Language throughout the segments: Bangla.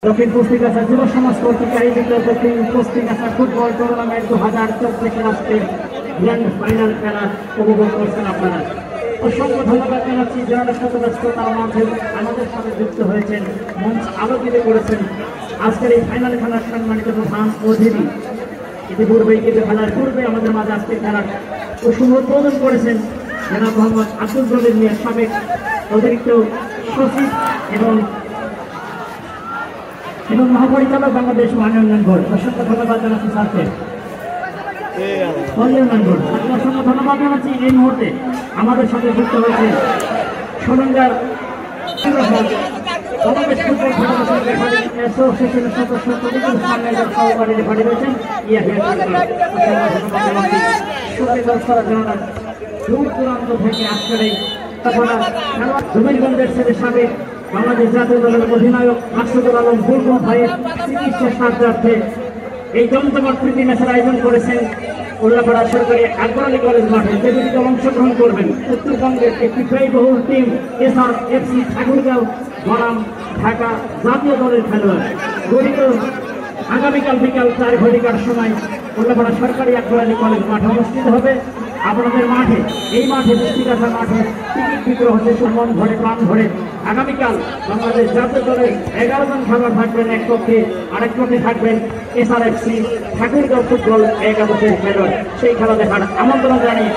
দক্ষিণ পুস্তিকাছা যুব সমাজ কর্তৃক আয়োজিত দক্ষিণ পুস্তিকাছা ফুটবল টুর্নামেন্ট 2024 আজকের গ্র্যান্ড ফাইনাল খেলা উপভোগ করছেন আপনারা। অসংখ্য ধন্যবাদ জানাচ্ছি যারা শত ব্যস্ততার মাঝে আমাদের সাথে যুক্ত হয়েছেন, মঞ্চ আলোকিত করেছেন। আজকের এই ফাইনাল খেলার সম্মানিত প্রধান অতিথি ইতিপূর্বেই কিন্তু খেলার পূর্বে আমাদের মাঝে আজকের খেলার শুভ উদ্বোধন করেছেন জনাব মোহাম্মদ আব্দুল জলিল মিয়া, সাবেক অতিরিক্ত সচিব এবং মহাপরিচালক বাংলাদেশ উন্নয়ন বোর্ড। অসংখ্য ধন্যবাদ জানাচ্ছি স্যারকে, উন্নয়ন বোর্ড। অসংখ্য ধন্যবাদ জানাচ্ছি। এই মুহূর্তে আমাদের সাথে যুক্ত হয়েছে সোনাঙ্গার বাংলাদেশ ফুটবল ফেডারেশন রেফারি অ্যাসোসিয়েশনের সদস্য তরিকুল ইসলাম মেজর সহকারী রেফারি রয়েছেন ইয়াহিয়া সরকার। দূর দূরান্ত থেকে আসছেন এই জমিরগঞ্জের ছেলে সাবেক বাংলাদেশ জাতীয় দলের অধিনায়ক মাসুদুল আলম বুলবুল ভাইয়ের চিকিৎসা সাহায্যার্থে এই জমজমাট প্রীতি ম্যাচের আয়োজন করেছেন উল্লাপাড়া সরকারি আকবর আলী কলেজ মাঠে। যে দুটি দল অংশগ্রহণ করবেন উত্তরবঙ্গের একটি ব্যয়বহুল টিম SRFC ঠাকুরগাঁও বনাম ঢাকা জাতীয় দলের খেলোয়াড়। গঠিত আগামীকাল বিকাল 4 ঘটিকার সময় উল্লাপাড়া সরকারি আকবর আলী কলেজ মাঠে অনুষ্ঠিত হবে। আপনাদের মাঠে এই মাঠে পুস্তিকাছা মাঠে টিকিট বিক্রয় হচ্ছে মন ভরে প্রাণ ভরে। আগামীকাল বাংলাদেশ জাতীয় দলের 11 জন খেলোয়াড় থাকবেন এক পক্ষে, আরেক পক্ষে থাকবেন SRFC ঠাকুরগাঁও ফুটবল একাদশের খেলোয়াড়। সেই খেলা দেখার আমন্ত্রণ জানিয়ে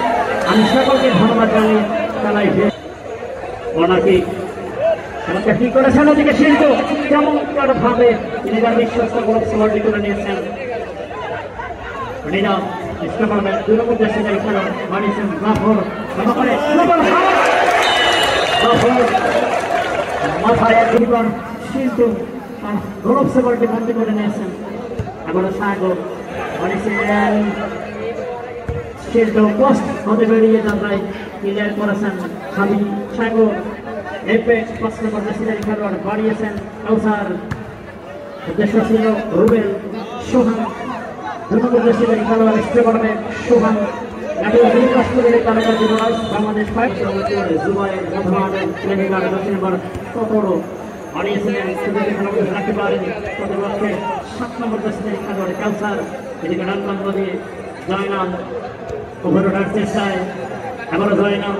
আমি সকলকে ধন্যবাদ জানিয়ে খেলায় ওনাকে কি করেছেন ওদিকে শিল্প চমৎকার ভাবে তিনি তার বিশ্বস্ত গোলক সমাধি করে নিয়েছেন। চেষ্টা করবেন দুই নম্বর দেশের খেলোয়াড় বানিয়েছেন মাথায় শিল্প গৌরব সেবলকে বন্দী করে নিয়েছেন। এবারও সাগর বানিয়েছেন শিল্প পোস্ট হতে বেরিয়ে যাত্রায় ক্লিয়ার করেছেন স্বামী সাগর। এপেক্স 5 নম্বর দেশের খেলোয়াড় বাড়িয়েছেন কাউসার। উদ্দেশ্য ছিল রুবেল সোহান। 2 নম্বর দেশের খেলোয়াড় স্টে করবে সোহান। বাংলাদেশ 5 জুবাই মধুমাদের প্লেয়ার 10 নম্বর 17 বাড়িয়েছিলেন রাখতে পারেন। 7 নম্বর দেশের খেলোয়াড় কাউসার। এদিকে রান দিয়ে জয়নাল ওভারোটার চেষ্টায় এবারও জয়নাল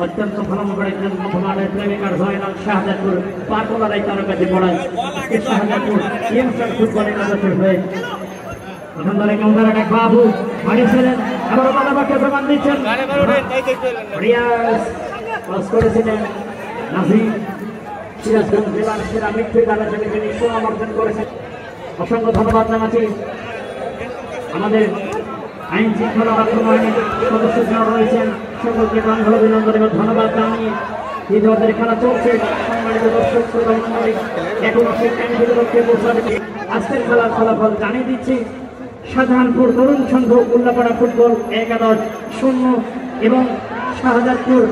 অত্যন্ত ভালো করেছেন মধুমানের প্রেমিকার জয়নাল শাহজাদপুর পার করার এই তারকাতে পড়ায় শাহজাদপুর ফুটবলের নজর হয়ে বাবু হারিয়েছিলেন। আবারও বালাবাকে প্রমাণ দিচ্ছেন করেছিলেন নাজিম। সিরাজগঞ্জ জেলার সেরা মিডফিল্ডার হিসেবে তিনি সুনাম অর্জন করেছেন। অসংখ্য ধন্যবাদ জানাচ্ছি আমাদের আইন শৃঙ্খলা রক্ষা বাহিনীর সদস্য যারা রয়েছেন সকলকে প্রাণঢালা অভিনন্দন এবং ধন্যবাদ জানিয়ে দ্বিতীয়দের খেলা চলছে। সম্মানিত দর্শক শ্রোতা মণ্ডলী, এখন আজকের খেলার ফলাফল জানিয়ে দিচ্ছি। শাহজাহানপুর তরুণ সংঘ উল্লাপাড়া ফুটবল 11 শূন্য এবং শাহজাদপুর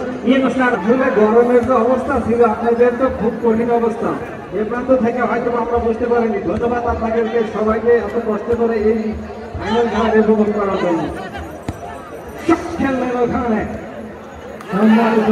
গরমের যে অবস্থা ছিল আপনাদের তো খুব কঠিন অবস্থা। এ প্রান্ত থেকে হয়তো আমরা বুঝতে পারিনি। ধন্যবাদ আপনাদেরকে সবাইকে এত কষ্ট করে এই ফাইনাল খেলা উপভোগ করার জন্য। খেললেন ওখানে সম্মানিত